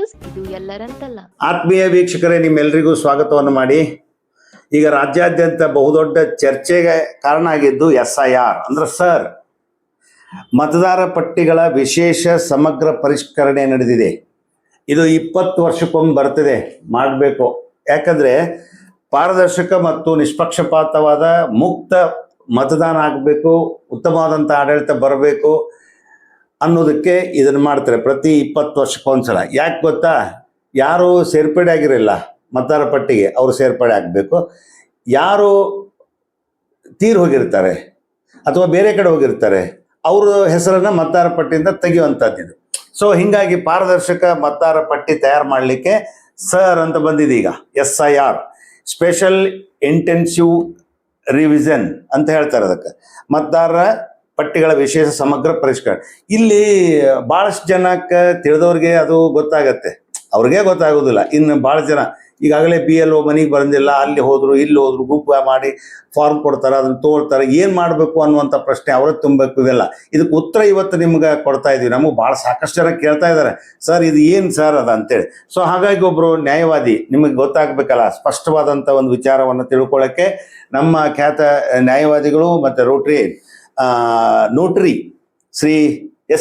News, ಇದು ಎಲ್ಲರಂತಲ್ಲ. ಆತ್ಮೀಯ ವೀಕ್ಷಕರೇ, ನಿಮ್ಮೆಲ್ಲರಿಗೂ ಸ್ವಾಗತವನ್ನು ಮಾಡಿ. ಈಗ ರಾಜ್ಯಾದ್ಯಂತ ಬಹುದೊಡ್ಡ ಚರ್ಚೆಗೆ ಕಾರಣ ಆಗಿದ್ದು SIR ಅಂದ್ರೆ ಸರ್, ಮತದಾರ ಪಟ್ಟಿಗಳ ವಿಶೇಷ ಸಮಗ್ರ ಪರಿಷ್ಕರಣೆ ನಡೆದಿದೆ. ಇದು 20 ವರ್ಷಕ್ಕೊಮ್ಮೆ ಬರ್ತದೆ, ಮಾಡಬೇಕು. ಯಾಕಂದರೆ ಪಾರದರ್ಶಕ ಮತ್ತು ನಿಷ್ಪಕ್ಷಪಾತವಾದ ಮುಕ್ತ ಮತದಾನ ಆಗಬೇಕು, ಉತ್ತಮವಾದಂಥ ಆಡಳಿತ ಬರಬೇಕು ಅನ್ನೋದಕ್ಕೆ ಇದನ್ನು ಮಾಡ್ತಾರೆ ಪ್ರತಿ 20 ವರ್ಷಕ್ಕೊಂದ್ಸಲ. ಯಾಕೆ ಗೊತ್ತಾ? ಯಾರು ಸೇರ್ಪಡೆ ಆಗಿರಲ್ಲ ಮತದಾರ ಪಟ್ಟಿಗೆ, ಅವರು ಸೇರ್ಪಡೆ ಆಗಬೇಕು. ಯಾರು ತೀರ್ ಹೋಗಿರ್ತಾರೆ ಅಥವಾ ಬೇರೆ ಕಡೆ ಹೋಗಿರ್ತಾರೆ, ಅವ್ರ ಹೆಸರನ್ನು ಮತದಾರ ಪಟ್ಟಿಯಿಂದ ತೆಗೆಯುವಂಥದ್ದು ಇದು. ಸೊ ಹೀಗಾಗಿ ಪಾರದರ್ಶಕ ಮತದಾರ ಪಟ್ಟಿ ತಯಾರು ಮಾಡಲಿಕ್ಕೆ ಸರ್ ಅಂತ ಬಂದಿದೆ ಈಗ. SIR ಸ್ಪೆಷಲ್ ಇಂಟೆನ್ಸಿವ್ ರಿವಿಷನ್ ಅಂತ ಹೇಳ್ತಾರೆ ಅದಕ್ಕೆ, ಮತದಾರರ ಪಟ್ಟಿಗಳ ವಿಶೇಷ ಸಮಗ್ರ ಪರಿಷ್ಕರಣೆ. ಇಲ್ಲಿ ಭಾಳಷ್ಟು ಜನಕ್ಕೆ ತಿಳಿದವ್ರಿಗೆ ಅದು ಗೊತ್ತಾಗತ್ತೆ, ಅವ್ರಿಗೆ ಗೊತ್ತಾಗೋದಿಲ್ಲ. ಇನ್ನು ಭಾಳ ಜನ ಈಗಾಗಲೇ BLO ಮನೆಗೆ ಬಂದಿಲ್ಲ, ಅಲ್ಲಿ ಹೋದ್ರು ಇಲ್ಲಿ ಹೋದ್ರು, ಗುಂಪು ಮಾಡಿ ಫಾರ್ಮ್ ಕೊಡ್ತಾರೆ, ಅದನ್ನು ತೊಗೊಳ್ತಾರೆ. ಏನು ಮಾಡಬೇಕು ಅನ್ನುವಂಥ ಪ್ರಶ್ನೆ ಅವರೇ ತುಂಬಬೇಕು. ಇವೆಲ್ಲ ಇದಕ್ಕೆ ಉತ್ತರ ಇವತ್ತು ನಿಮ್ಗೆ ಕೊಡ್ತಾ ಇದ್ದೀವಿ. ನಮಗೆ ಭಾಳ ಸಾಕಷ್ಟು ಜನ ಕೇಳ್ತಾ ಇದ್ದಾರೆ, ಸರ್ ಇದು ಏನು ಸರ್ ಅದ ಅಂತೇಳಿ. ಸೊ ಹಾಗಾಗಿ ಒಬ್ಬರು ನ್ಯಾಯವಾದಿ, ನಿಮಗೆ ಗೊತ್ತಾಗಬೇಕಲ್ಲ, ಸ್ಪಷ್ಟವಾದಂಥ ಒಂದು ವಿಚಾರವನ್ನು ತಿಳ್ಕೊಳ್ಳೋಕ್ಕೆ ನಮ್ಮ ಖ್ಯಾತ ನ್ಯಾಯವಾದಿಗಳು ಮತ್ತು ನೋಟ್ರಿ ಶ್ರೀ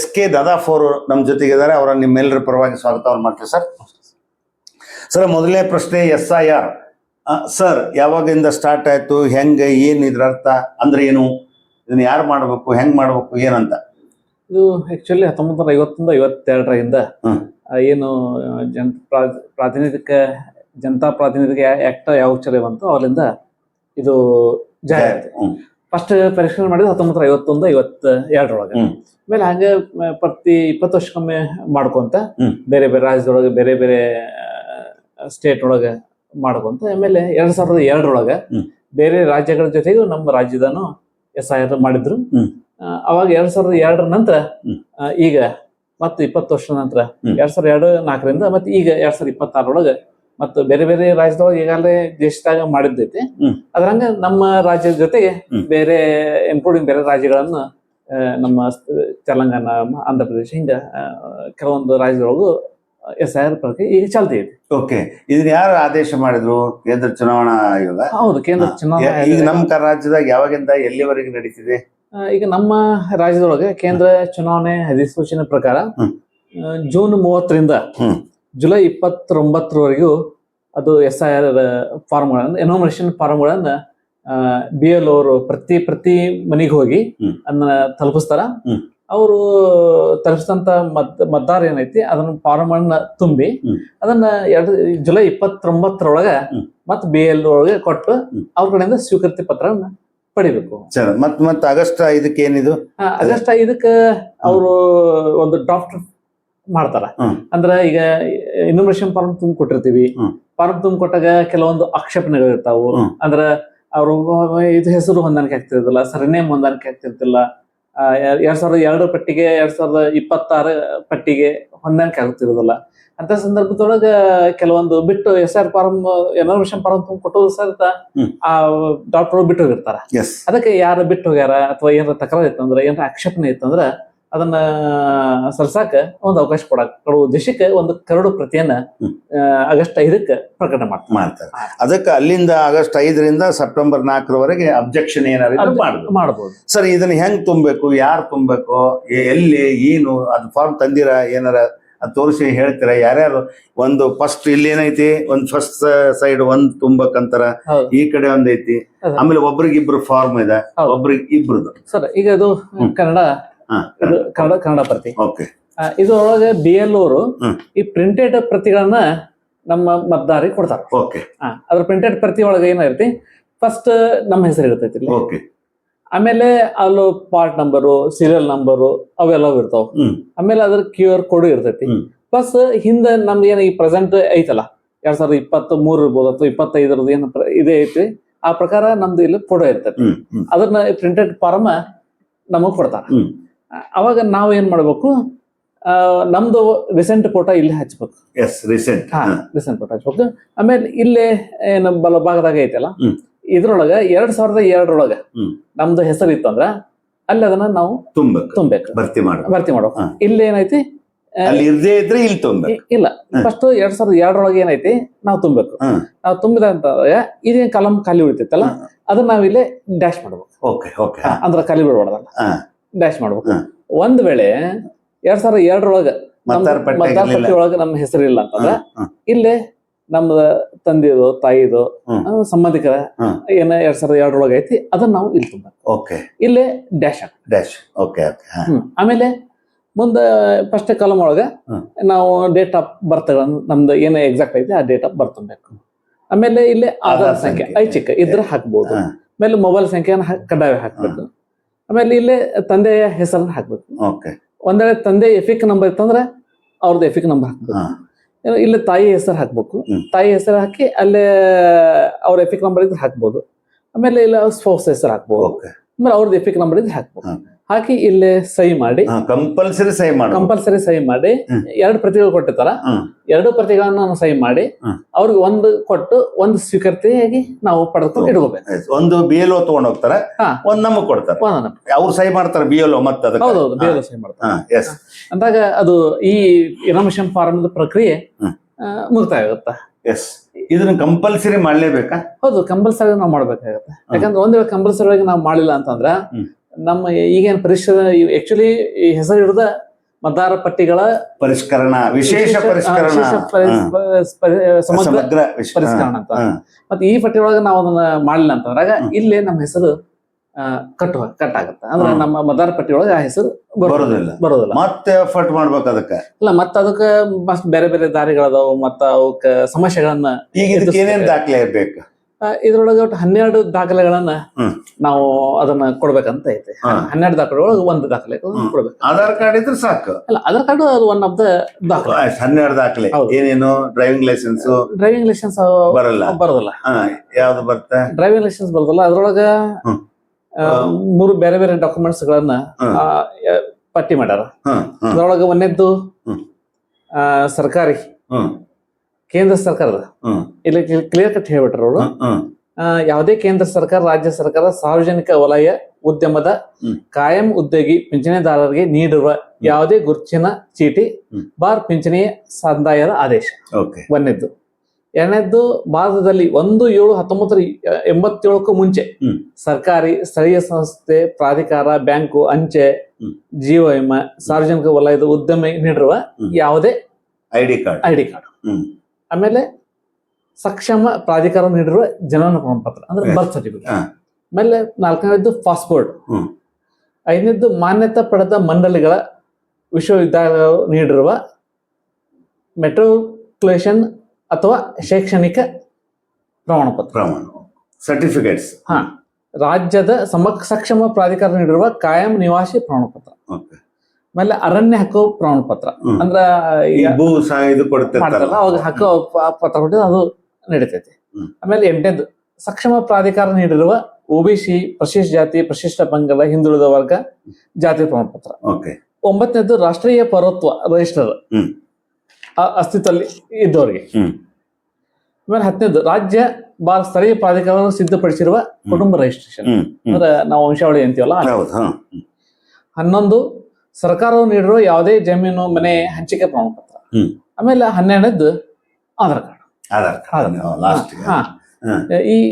SK ದಾದಾಫ್ ಅವರು ನಮ್ಮ ಜೊತೆಗಿದ್ದಾರೆ. ಅವರ ನಿಮ್ಮೆಲ್ಲರ ಪರವಾಗಿ ಸ್ವಾಗತವನ್ನು ಮಾಡ್ತೀವಿ ಸರ್. ಸರ್, ಮೊದಲನೇ ಪ್ರಶ್ನೆ SIR ಸರ್, ಯಾವಾಗಿಂದ ಸ್ಟಾರ್ಟ್ ಆಯಿತು, ಹೆಂಗೆ, ಏನು ಇದ್ರ ಅರ್ಥ ಅಂದ್ರೆ ಏನು, ಇದನ್ನು ಯಾರು ಮಾಡಬೇಕು, ಹೆಂಗೆ ಮಾಡಬೇಕು, ಏನಂತ? ಇದು ಆ್ಯಕ್ಚುಲಿ 1952ರಿಂದ ಏನು ಜನತಾ ಪ್ರಾತಿನಿಧಿಕ ಆ್ಯಕ್ಟ್ ಯಾವ ಚಲೋ ಬಂತು ಅವರಿಂದ ಇದು ಜಾರಿ. ಫಸ್ಟ್ ಪರಿಷ್ಕರಣೆ ಮಾಡಿದ್ದು 1951-52 ಆಮೇಲೆ ಹಂಗೆ ಪ್ರತಿ 20 ವರ್ಷಕ್ಕೊಮ್ಮೆ ಮಾಡ್ಕೊಂತ ಬೇರೆ ಬೇರೆ ರಾಜ್ಯದೊಳಗೆ ಬೇರೆ ಬೇರೆ ಸ್ಟೇಟ್ ಒಳಗೆ ಮಾಡ್ಕೊಂತ ಆಮೇಲೆ 2002 ಬೇರೆ ರಾಜ್ಯಗಳ ಜೊತೆಗೂ ನಮ್ಮ ರಾಜ್ಯದನು SIR ಮಾಡಿದ್ರು. ಅವಾಗ 2002 ನಂತರ ಈಗ ಮತ್ತೆ 20 ವರ್ಷದ ನಂತರ 2002-04 ಮತ್ತೆ ಈಗ 2026 ಮತ್ತು ಬೇರೆ ಬೇರೆ ರಾಜ್ಯದೊಳಗೆ ಈಗಾಗಲೇ ದೇಶದಾಗ ಮಾಡಿದ್ದೈತಿ. ಅದ್ರಂಗ ನಮ್ಮ ರಾಜ್ಯದ ಜೊತೆಗೆ ಬೇರೆ ಇನ್ಕ್ಲೂಡಿಂಗ್ ಬೇರೆ ರಾಜ್ಯಗಳನ್ನು ನಮ್ಮ ತೆಲಂಗಾಣ, ಆಂಧ್ರ ಪ್ರದೇಶ, ಹಿಂಗ ಕೆಲವೊಂದು ರಾಜ್ಯದೊಳಗೂ SIR ಪ್ರಕ್ರಿಯೆ ಈಗ ಚಾಲ್ತಿ ಐತಿ. ಓಕೆ, ಇದನ್ನ ಯಾರು ಆದೇಶ ಮಾಡಿದ್ರು? ಕೇಂದ್ರ ಚುನಾವಣಾ ಆಯೋಗ. ಹೌದು, ಕೇಂದ್ರ ಚುನಾವಣಾ ಈಗ ನಮ್ಮ ರಾಜ್ಯದಾಗ ಯಾವಾಗಿಂದ ಎಲ್ಲಿವರೆಗೆ ನಡೀತಿದೆ? ಈಗ ನಮ್ಮ ರಾಜ್ಯದೊಳಗೆ ಕೇಂದ್ರ ಚುನಾವಣೆ ಅಧಿಸೂಚನೆ ಪ್ರಕಾರ ಜೂನ್ 30ರಿಂದ ಜುಲೈ 29ರವರೆಗೂ ಅದು SIR ಫಾರ್ಮ್ಗಳನ್ನ, ಎನೋಮಿನೇಷನ್ ಫಾರ್ಮ್ಗಳನ್ನ BLO ಅವರು ಪ್ರತಿ ಮನೆಗೆ ಹೋಗಿ ಅದನ್ನ ತಲುಪಿಸ್ತಾರ. ಅವರು ತಲುಪಿಸಿದಂತ ಮತದಾರ ಏನೈತಿ ಅದನ್ನ ಫಾರ್ಮ್ ತುಂಬಿ ಅದನ್ನ ಜುಲೈ 29ರೊಳಗೆ ಮತ್ತೆ BLO ಒಳಗೆ ಕೊಟ್ಟು ಅವ್ರ ಕಡೆಯಿಂದ ಸ್ವೀಕೃತಿ ಪತ್ರವನ್ನ ಪಡಿಬೇಕು. ಮತ್ತೆ ಆಗಸ್ಟ್ 5ಕ್ಕೆ ಏನಿದು? ಆಗಸ್ಟ್ 5ಕ್ಕೆ ಅವರು ಒಂದು ಡ್ರಾಫ್ಟ್ ಮಾಡ್ತಾರ. ಅಂದ್ರ ಈಗ ಇನ್ಫಾರ್ಮೇಶನ್ ಫಾರ್ಮ್ ತುಂಬ ಕೊಟ್ಟಿರ್ತೀವಿ. ಫಾರ್ಮ್ ತುಂಬ ಕೊಟ್ಟಾಗ ಕೆಲವೊಂದು ಆಕ್ಷೇಪಣೆಗಳು ಇರ್ತಾವು. ಅಂದ್ರ ಅವರು ಇದು ಹೆಸರು ಹೊಂದಾಣಿಕೆ ಆಗ್ತಿರ್ತಿಲ್ಲ, ಸರ್ನೇಮ್ ಹೊಂದಾಣಿಕೆ ಆಗ್ತಿರ್ತಿಲ್ಲ, 2002 ಪಟ್ಟಿಗೆ 2026 ಪಟ್ಟಿಗೆ ಹೊಂದಾಣಿಕೆ ಆಗ್ತಿರೋದಿಲ್ಲ. ಅಂತ ಸಂದರ್ಭದೊಳಗ ಕೆಲವೊಂದು ಬಿಟ್ಟು SIR ಫಾರ್ಮ್, ಎನೋಮಿನೇಷನ್ ಫಾರ್ಮ್ ತುಂಬ ಕೊಟ್ಟೋದು ಸಹಿತ ಆ ಡಾಕ್ಟರ್ ಬಿಟ್ಟು ಹೋಗಿರ್ತಾರ. ಅದಕ್ಕೆ ಯಾರು ಬಿಟ್ಟು ಹೋಗ್ಯಾರ ಅಥವಾ ಏನಾರ ತಕರಾರು ಇತ್ತಂದ್ರ, ಏನಾರ ಆಕ್ಷೇಪಣೆ ಇತ್ತಂದ್ರ ಅದನ್ನ ಸರ್ಸಾಕ ಒಂದು ಅವಕಾಶ ಕೊಡುವ ಉದ್ದೇಶಕ್ಕೆ ಒಂದು ಕರಡು ಪ್ರತಿಯನ್ನ ಆಗಸ್ಟ್ 5ಕ್ಕೆ ಪ್ರಕಟಣೆ ಮಾಡ್ತಾರೆ. ಅದಕ್ಕೆ ಅಲ್ಲಿಂದ ಆಗಸ್ಟ್ 5ರಿಂದ ಸೆಪ್ಟೆಂಬರ್ 4ರವರೆಗೆ ಅಬ್ಜೆಕ್ಷನ್ ಏನಾದ್ರು ಮಾಡಬಹುದು. ಸರ್, ಇದನ್ನ ಹೆಂಗ್ ತುಂಬಬೇಕು, ಯಾರು ತುಂಬಬೇಕು, ಎಲ್ಲಿ, ಏನು, ಅದು ಫಾರ್ಮ್ ತಂದಿರ ಏನಾರ ಅದು ತೋರಿಸಿ ಹೇಳ್ತೀರಾ? ಯಾರ್ಯಾರು ಒಂದು ಫಸ್ಟ್ ಇಲ್ಲಿ ಏನೈತಿ, ಒಂದು ಫಸ್ಟ್ ಸೈಡ್ ಒಂದು ತುಂಬಕ್ಕಂತಾರ, ಈ ಕಡೆ ಒಂದೈತಿ, ಆಮೇಲೆ ಒಬ್ರಿಗಿಬ್ರು ಫಾರ್ಮ್ ಇದೆ, ಒಬ್ರಿಗೆ ಇಬ್ರದ್ದು. ಸರ್, ಈಗ ಅದು ಕನ್ನಡ ಪ್ರತಿ. ಓಕೆ, ಇದ್ರೊಳಗೆ BLO ಅವರು ಈ ಪ್ರಿಂಟೆಡ್ ಪ್ರತಿಗಳನ್ನ ನಮ್ಮ ಮತದಾರಿಗೆ ಕೊಡ್ತಾರೆ. ಓಕೆ, ಅದ್ರ ಪ್ರಿಂಟೆಡ್ ಪ್ರತಿ ಒಳಗೆ ಏನಿರ್ತಿ, ಫಸ್ಟ್ ನಮ್ಮ ಹೆಸರು ಇರ್ತೈತಿ. ಓಕೆ, ಆಮೇಲೆ ಅಲ್ಲೂ ಪಾರ್ಟ್ ನಂಬರು, ಸೀರಿಯಲ್ ನಂಬರು ಅವೆಲ್ಲವೂ ಇರ್ತಾವ. ಆಮೇಲೆ ಅದ್ರ QR ಕೋಡ್ ಇರ್ತೈತಿ. ಪ್ಲಸ್ ಹಿಂದ ನಮ್ದು ಏನ ಈ ಪ್ರೆಸೆಂಟ್ ಐತಲ್ಲ 2023 ಇರ್ಬೋದು ಅಥವಾ 25 ಏನ ಇದೇ ಐತಿ, ಆ ಪ್ರಕಾರ ನಮ್ದು ಇಲ್ಲಿ ಫೋಟೋ ಇರ್ತೈತಿ. ಅದನ್ನ ಪ್ರಿಂಟೆಡ್ ಫಾರ್ಮ್ ನಮಗ್ ಕೊಡ್ತಾರ. ಅವಾಗ ನಾವ್ ಏನ್ ಮಾಡ್ಬೇಕು, ನಮ್ದು ರೀಸೆಂಟ್ ಫೋಟೋ ಇಲ್ಲಿ ಹಚ್ಬೇಕು. ರೀಸೆಂಟ್ ಫೋಟೋ ಹಚ್ಬೇಕು. ಆಮೇಲೆ ಇಲ್ಲೇ ಏನ್ ಬಲಭಾಗದಾಗ ಐತಲ್ಲ, ಇದ್ರೊಳಗ 2002 ನಮ್ದು ಹೆಸರು ಇತ್ತು ಅಂದ್ರ ಅಲ್ಲಿ ಅದನ್ನ ನಾವು ತುಂಬಬೇಕು, ಭರ್ತಿ ಮಾಡ್ಬೇಕು. ಇಲ್ಲಿ ಏನೈತಿ ಅಲ್ಲಿ ಇರ್ದೇ ಇದ್ರೆ ಇಲ್ಲಿ ತುಂಬ ಇಲ್ಲ, ಫಸ್ಟ್ 2002 ಏನೈತಿ ನಾವು ತುಂಬಬೇಕು. ನಾವು ತುಂಬಿದ ಇದೇನ್ ಕಲಂ ಖಾಲಿ ಉಳಿತೈತಲ್ಲ ಅದನ್ನ ನಾವ್ ಇಲ್ಲೇ ಡ್ಯಾಶ್ ಮಾಡ್ಬೇಕು. ಅಂದ್ರೆ ಖಾಲಿ ಬಿಡ್ಬಾರ್ದಲ್ಲ, ಡ್ಯಾಶ್ ಮಾಡ್ಬೇಕು. ಒಂದ್ ವೇಳೆ 2002 ಮತದಾರ ಪಟ್ಟಿ ಒಳಗ ನಮ್ಮ ಹೆಸರು ಇಲ್ಲ ಅಂತಂದ್ರ ಇಲ್ಲೇ ನಮ್ದ ತಂದೆದು ತಾಯಿದು ಸಂಬಂಧಿಕರ ಏನ 2002 ಐತಿ ಅದನ್ನ ನಾವು ಇಲ್ಲಿ ತುಂಬ ಇಲ್ಲೇ ಡ್ಯಾಶ್. ಆಮೇಲೆ ಮುಂದ ಫಸ್ಟ್ ಕಾಲಮ್ ಒಳಗ ನಾವು ಡೇಟ್ ಆಫ್ ಬರ್ತ್ ನಮ್ದು ಏನ ಎಕ್ಸಾಕ್ಟ್ ಐತಿ ಆ ಡೇಟ್ ಆಫ್ ಬರ್ತ್ ಬೇಕು. ಆಮೇಲೆ ಇಲ್ಲಿ ಆಧಾರ್ ಸಂಖ್ಯೆ ಐಚ್ಛಿಕ ಇದ್ರೆ ಹಾಕ್ಬಹುದು. ಆಮೇಲೆ ಮೊಬೈಲ್ ಸಂಖ್ಯೆನ ಕಡ್ಡಾಯ ಹಾಕ್ಬೇಕು. ಆಮೇಲೆ ಇಲ್ಲಿ ತಂದೆಯ ಹೆಸರನ್ನ ಹಾಕ್ಬೇಕು. ಒಂದ್ ವೇಳೆ ತಂದೆ ಎಫಿಕ್ ನಂಬರ್ ಇತ್ತಂದ್ರೆ ಅವ್ರದ್ದು ಎಫಿಕ್ ನಂಬರ್ ಹಾಕ್ಬೇಕು. ಇಲ್ಲಿ ತಾಯಿ ಹೆಸರು ಹಾಕ್ಬೇಕು. ತಾಯಿ ಹೆಸರು ಹಾಕಿ ಅಲ್ಲೇ ಅವ್ರ ಎಫಿಕ್ ನಂಬರ್ ಇದ್ರೆ ಹಾಕ್ಬೋದು. ಆಮೇಲೆ ಇಲ್ಲ ಸ್ಪೌಸ್ ಹೆಸರು ಹಾಕ್ಬೋದು. ಆಮೇಲೆ ಅವ್ರದ್ದು ಎಫಿಕ್ ನಂಬರ್ ಇದ್ರೆ ಹಾಕ್ಬೋದು. ಹಾಕಿ ಇಲ್ಲೇ ಸಹಿ ಮಾಡಿ, ಕಂಪಲ್ಸರಿ ಸಹಿ ಮಾಡಿ 2 ಪ್ರತಿಗಳು ಕೊಟ್ಟಿರ್ತಾರ, 2 ಪ್ರತಿಗಳನ್ನ ನಾವು ಸಹಿ ಮಾಡಿ ಅವ್ರಿಗೆ ಒಂದು ಕೊಟ್ಟು ಒಂದು ಸ್ವೀಕೃತಿಯಾಗಿ ನಾವು ಪಡೆದುಕೊಂಡು ಇಡ್ಕೋಬೇಕು. ಒಂದು BLO ತಗೊಂಡ್ ಹೋಗ್ತಾರೆ, ಒಂದ್ ನಮಗ್ ಕೊಡ್ತಾರೆ, ಅವ್ರು ಸಹಿ ಮಾಡ್ತಾರೆ BLO. ಮತ್ತೆ ಹೌದೌದು, BLO ಸಹಿ ಮಾಡ್ತಾರೆ. ಅಂದಾಗ ಅದು ಈ ಇನಾಮಿನೇಷನ್ ಫಾರ್ಮ್ ಪ್ರಕ್ರಿಯೆ ಮುಕ್ತಾಯ ಆಗುತ್ತಾ. ಇದನ್ನ ಕಂಪಲ್ಸರಿ ಮಾಡ್ಲೇಬೇಕಾ? ಹೌದು, ಕಂಪಲ್ಸರಿ ನಾವು ಮಾಡ್ಬೇಕಾಗತ್ತೆ. ಯಾಕಂದ್ರೆ ಒಂದ್ ವೇಳೆ ಕಂಪಲ್ಸರಿ ನಾವು ಮಾಡಿಲ್ಲ ಅಂತಂದ್ರ ನಮ್ಮ ಈಗೇನ್ ಪರಿಷ್ಕರಣ ಆಕ್ಚುಲಿ ಈ ಹೆಸರು ಹಿಡಿದ ಮತದಾರ ಪಟ್ಟಿಗಳ ಪರಿಷ್ಕರಣ, ವಿಶೇಷ ಸಮಗ್ರ ಪರಿಷ್ಕರಣ ಅಂತ. ಮತ್ತೆ ಈ ಪಟ್ಟಿ ಒಳಗ ನಾವು ಅದನ್ನ ಮಾಡಿಲ್ಲ ಅಂತಂದ್ರಾಗ ಇಲ್ಲೇ ನಮ್ಮ ಹೆಸರು ಕಟ್ ಆಗತ್ತೆ. ಅಂದ್ರೆ ನಮ್ಮ ಮತದಾರ ಪಟ್ಟಿ ಒಳಗ ಆ ಹೆಸರು ಬರೋದಿಲ್ಲ. ಮತ್ತೆ ಎಫರ್ಟ್ ಮಾಡ್ಬೇಕು ಅದಕ್ಕೆ. ಇಲ್ಲ, ಮತ್ತ ಅದಕ್ಕೆ ಬೇರೆ ಬೇರೆ ದಾರಿಗಳದಾವು. ಮತ್ತ ಅವಕ್ಕ ಸಮಸ್ಯೆಗಳನ್ನ ಈಗ ಏನೇನ್ ದಾಖಲೆ ಇರ್ಬೇಕು? ಇದ್ರೊಳಗೆ ಒಟ್ಟು 12 ದಾಖಲೆಗಳನ್ನ ನಾವು ಅದನ್ನ ಕೊಡ್ಬೇಕಂತ ಐತೆ. 12 ದಾಖಲೆಗಳು ಒಂದು ದಾಖಲೆ ಕೊಡ್ಬೇಕು. ಆಧಾರ್ ಕಾರ್ಡ್ ಇದ್ರೆ ಸಾಕು? ಅಲ್ಲ, ಆಧಾರ್ ಕಾರ್ಡ್ ಅದು ಒನ್ ಆಫ್ ದ ದಾಖಲೆ. 12 ದಾಖಲೆ ಏನೇನು? ಡ್ರೈವಿಂಗ್ ಲೈಸೆನ್ಸ್ ಬರೋದಿಲ್ಲ. ಯಾವ್ದು ಬರುತ್ತೆ? ಡ್ರೈವಿಂಗ್ ಲೈಸೆನ್ಸ್ ಬರೋದಿಲ್ಲ. ಅದ್ರೊಳಗ 3 ಬೇರೆ ಬೇರೆ ಡಾಕ್ಯುಮೆಂಟ್ಸ್ ಗಳನ್ನ ಪಟ್ಟಿ ಮಾಡ್ಯಾರ. ಅದ್ರೊಳಗ ಒಂದೇದ್ದು ಸರ್ಕಾರಿ ಕೇಂದ್ರ ಸರ್ಕಾರದ, ಇಲ್ಲಿ ಕ್ಲಿಯರ್ ಕಟ್ ಹೇಳ್ಬಿಟ್ರ ಅವರು. ಯಾವುದೇ ಕೇಂದ್ರ ಸರ್ಕಾರ, ರಾಜ್ಯ ಸರ್ಕಾರ, ಸಾರ್ವಜನಿಕ ವಲಯ ಉದ್ಯಮದ ಕಾಯಂ ಉದ್ಯೋಗಿ ಪಿಂಚಣಿದಾರರಿಗೆ ನೀಡಿರುವ ಯಾವುದೇ ಗುರುತಿನ ಚೀಟಿ ಬಾರ್ ಪಿಂಚಣಿಯ ಸಂದಾಯದ ಆದೇಶ. ಒಂದನೇದ್ದು. ಎರಡನೇದ್ದು, ಭಾರತದಲ್ಲಿ 1/7/1987 ಮುಂಚೆ ಸರ್ಕಾರಿ, ಸ್ಥಳೀಯ ಸಂಸ್ಥೆ, ಪ್ರಾಧಿಕಾರ, ಬ್ಯಾಂಕು, ಅಂಚೆ, ಜೀವ ವಿಮಾ, ಸಾರ್ವಜನಿಕ ವಲಯದ ಉದ್ಯಮ ನೀಡಿರುವ ಯಾವುದೇ ಐಡಿ ಕಾರ್ಡ್. ಆಮೇಲೆ ಸಕ್ಷಮ ಪ್ರಾಧಿಕಾರ ನೀಡಿರುವ ಜನನ ಪ್ರಮಾಣಪತ್ರ ಅಂದ್ರೆ ಬರ್ತ್ ಸರ್ಟಿಫಿಕೇಟ್. ಆಮೇಲೆ 4ನೇದ್ದು ಪಾಸ್ಪೋರ್ಟ್. 5ನೇದ್ದು ಮಾನ್ಯತೆ ಪಡೆದ ಮಂಡಳಿಗಳ, ವಿಶ್ವವಿದ್ಯಾಲಯಗಳು ನೀಡಿರುವ ಮೆಟ್ರಿಕ್ಯುಲೇಷನ್ ಅಥವಾ ಶೈಕ್ಷಣಿಕ ಪ್ರಮಾಣಪತ್ರ, ಸರ್ಟಿಫಿಕೇಟ್ಸ್. ರಾಜ್ಯದ ಸಕ್ಷಮ ಪ್ರಾಧಿಕಾರ ನೀಡಿರುವ ಕಾಯಂ ನಿವಾಸಿ ಪ್ರಮಾಣಪತ್ರ. ಆಮೇಲೆ ಅರಣ್ಯ ಹಕ್ಕು ಪ್ರಮಾಣಪತ್ರ. ಅಂದ್ರ ಅವಾಗ ಹಕ್ಕು ಪತ್ರ ಕೊಟ್ಟಿದ್ರೆ ಅದು ನಡೀತೈತಿ. ಆಮೇಲೆ 8ನೇದು, ಸಕ್ಷಮ ಪ್ರಾಧಿಕಾರ ನೀಡಿರುವ OBC, ಪರಿಶಿಷ್ಟ ಜಾತಿ, ಪರಿಶಿಷ್ಟ ಪಂಗಡ, ಹಿಂದುಳಿದ ವರ್ಗ ಜಾತಿ ಪ್ರಮಾಣಪತ್ರ. 9ನೇದು, ರಾಷ್ಟ್ರೀಯ ಪೌರತ್ವ ರಿಜಿಸ್ಟರ್ ಅಸ್ತಿತ್ವದಲ್ಲಿ ಇದ್ದವರಿಗೆ. ಆಮೇಲೆ 10ನೇದು, ರಾಜ್ಯ ಸ್ಥಳೀಯ ಪ್ರಾಧಿಕಾರ ಸಿದ್ಧಪಡಿಸಿರುವ ಕುಟುಂಬ ರಿಜಿಸ್ಟ್ರೇಷನ್ ಅಂದ್ರೆ ನಾವು ವಂಶಾವಳಿ ಅಂತೀವಲ್ಲ. 11, ಸರ್ಕಾರವು ನೀಡಿರುವ ಯಾವುದೇ ಜಮೀನು, ಮನೆ ಹಂಚಿಕೆ ಪ್ರಮಾಣಪತ್ರ. ಆಮೇಲೆ 12ನೇದ್ದು, ಆಧಾರ್ ಕಾರ್ಡ್.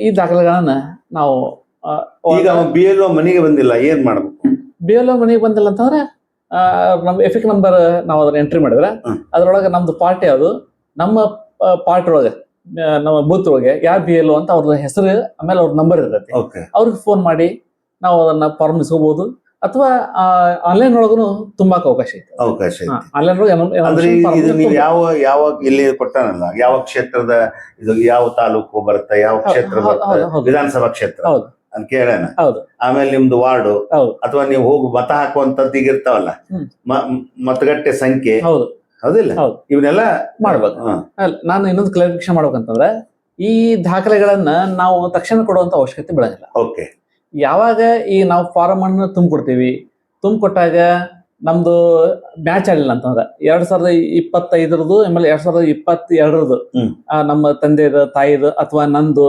ಈ ದಾಖಲೆಗಳನ್ನ ನಾವು ಈಗ BLO ಮನೆಗೆ ಬಂದಿಲ್ಲ, ಏನ್ ಮಾಡ್ಬೇಕು? BLO ಮನೆಗೆ ಬಂದಿಲ್ಲ ಅಂತಂದ್ರೆ ನಮ್ ಎಫಿಕ್ ನಂಬರ್ ನಾವು ಅದನ್ನ ಎಂಟ್ರಿ ಮಾಡಿದ್ರೆ ಅದ್ರೊಳಗೆ ನಮ್ದು ಪಾರ್ಟಿ ಯಾವುದು, ನಮ್ಮ ಪಾರ್ಟಿ ಒಳಗೆ, ನಮ್ಮ ಬೂತ್ ಒಳಗೆ ಯಾರು BLO ಅಂತ ಅವ್ರ ಹೆಸರು, ಆಮೇಲೆ ಅವ್ರ ನಂಬರ್ ಇರ್ತೈತಿ. ಅವ್ರಿಗೆ ಫೋನ್ ಮಾಡಿ ನಾವು ಅದನ್ನ ಫಾರ್ಮ್ ಇಸ್ಕೋಬಹುದು. ಅಥವಾ ಆನ್ಲೈನ್ ಒಳಗೂ ತುಂಬಾಕ್ ಅವಕಾಶ ಐತೆ. ಆನ್ಲೈನ್ ನೀವು ಯಾವ ಇಲ್ಲಿ ಕೊಟ್ಟಾನಲ್ಲ, ಯಾವ ಕ್ಷೇತ್ರದ ಇದು, ಯಾವ ತಾಲೂಕು ಬರುತ್ತೆ, ಯಾವ ಕ್ಷೇತ್ರ ಬರುತ್ತೆ, ವಿಧಾನಸಭಾ ಕ್ಷೇತ್ರ ಅಂತ ಕೇಳೋಣ. ಆಮೇಲೆ ನಿಮ್ದು ವಾರ್ಡು, ಅಥವಾ ನೀವು ಹೋಗಿ ಮತ ಹಾಕುವಂತದ್ದು ಈಗ ಇರ್ತಾವಲ್ಲ, ಮತಗಟ್ಟೆ ಸಂಖ್ಯೆ, ಹೌದಿಲ್ಲ, ಇವನ್ನೆಲ್ಲ ಮಾಡ್ಬೇಕು. ನಾನು ಇನ್ನೊಂದು ಕ್ಲಾರಿಫಿಕೇಶನ್ ಮಾಡ್ಬೇಕಂತಂದ್ರೆ, ಈ ದಾಖಲೆಗಳನ್ನ ನಾವು ತಕ್ಷಣ ಕೊಡುವಂತ ಅವಶ್ಯಕತೆ ಬೀಳಂಗಿಲ್ಲ. ಯಾವಾಗ ಈ ನಾವು ಫಾರಂ ಅನ್ನು ತುಂಬಿಕೊಟ್ಟಾಗ ನಮ್ದು ಮ್ಯಾಚ್ ಆಗಿಲ್ಲ ಅಂತಂದ್ರೆ 2025 ಆಮೇಲೆ 2022 ನಮ್ಮ ತಂದೆದು, ತಾಯಿದು ಅಥವಾ ನಂದು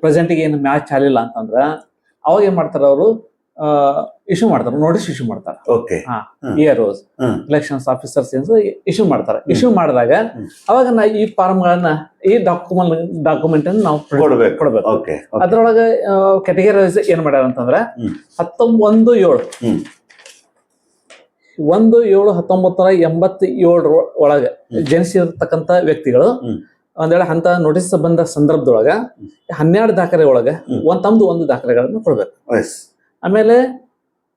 ಪ್ರೆಸೆಂಟ್ಗೆ ಏನು ಮ್ಯಾಚ್ ಆಗಲಿಲ್ಲ ಅಂತಂದ್ರ ಅವಾಗ ಏನ್ ಮಾಡ್ತಾರ ಅವರು, ಇಶ್ಯೂ ಮಾಡ್ತಾರೆ, ನೋಟಿಸ್ ಇಶ್ಯೂ ಮಾಡ್ತಾರೆ. Okay. EROs, elections officers issue ಮಾಡ್ತಾರೆ. ಇಶ್ಯೂ ಮಾಡಿದಾಗ ಅವಾಗ ಈ ಫಾರ್ಮ್ಗಳನ್ನ, ಈ ಡಾಕ್ಯುಮೆಂಟ್ ಅನ್ನು ನಾವು ಕೊಡ್ಬೇಕು. ಅದ್ರೊಳಗೆ ಕ್ಯಾಟಗರೈಸ್ ಏನ್ ಮಾಡ್ಯಾರ ಅಂತಂದ್ರೆ 19/7/1987 ಒಳಗೆ ಜನಿಸಿರ್ತಕ್ಕಂಥ ವ್ಯಕ್ತಿಗಳು ಒಂದ್ ವೇಳೆ ಅಂತ ನೋಟಿಸ್ ಬಂದ ಸಂದರ್ಭದೊಳಗ 12 ದಾಖಲೆ ಒಳಗೆ ತಮ್ದು ಒಂದು ದಾಖಲೆಗಳನ್ನು ಕೊಡ್ಬೇಕು. ಆಮೇಲೆ